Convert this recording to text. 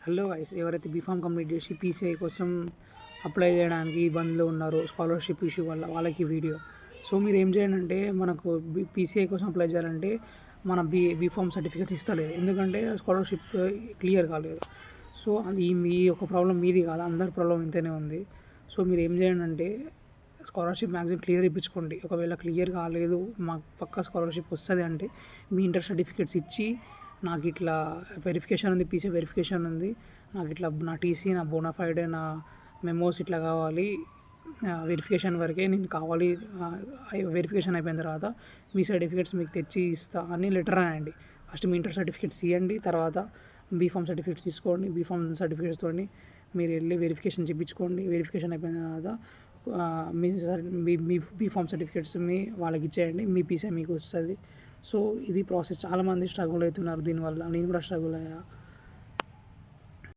Hello guys, ఎవరైతే B Pharm complete చేసి PCI కోసం అప్లై చేయడానికి ఇబ్బందులు ఉన్నారో స్కాలర్షిప్ ఇష్యూ వల్ల వాళ్ళకి వీడియో. సో మీరు ఏం చేయండి అంటే, మనకు పీసీఐ కోసం అప్లై చేయాలంటే మన బీఫామ్ సర్టిఫికేట్స్ ఇస్తలేదు, ఎందుకంటే స్కాలర్షిప్ క్లియర్ కాలేదు. సో అది మీ ఒక ప్రాబ్లం మీది కాదు, అందరి ప్రాబ్లం ఇంతనే ఉంది. సో మీరు ఏం చేయండి అంటే, స్కాలర్షిప్ మ్యాక్సిమం క్లియర్ ఇప్పించుకోండి. ఒకవేళ క్లియర్ కాలేదు, మాకు పక్కా స్కాలర్షిప్ వస్తుంది అంటే మీ ఇంటర్ సర్టిఫికేట్స్ ఇచ్చి, నాకు ఇట్లా వెరిఫికేషన్ ఉంది, పీసీ వెరిఫికేషన్ ఉంది, నాకు ఇట్లా నా టీసీ, నా బోనాఫైడ్, నా మెమోస్ ఇట్లా కావాలి, వెరిఫికేషన్ వరకే నేను కావాలి, వెరిఫికేషన్ అయిపోయిన తర్వాత మీ సర్టిఫికేట్స్ మీకు తెచ్చి ఇస్తా అని లెటర్ రాయండి. ఫస్ట్ మీ ఇంటర్ సర్టిఫికేట్స్ ఇవ్వండి, తర్వాత బీఫామ్ సర్టిఫికేట్స్ తీసుకోండి. బీఫామ్ సర్టిఫికేట్స్తో మీరు వెళ్ళి వెరిఫికేషన్ చేయించుకోండి. వెరిఫికేషన్ అయిపోయిన తర్వాత మీ బీఫామ్ సర్టిఫికేట్స్ వాళ్ళకి ఇచ్చేయండి, మీ పీసీ మీకు వస్తుంది. సో ఇది ప్రాసెస్. చాలామంది స్ట్రగుల్ అవుతున్నారు దీనివల్ల, నేను కూడా స్ట్రగుల్ అయ్యా.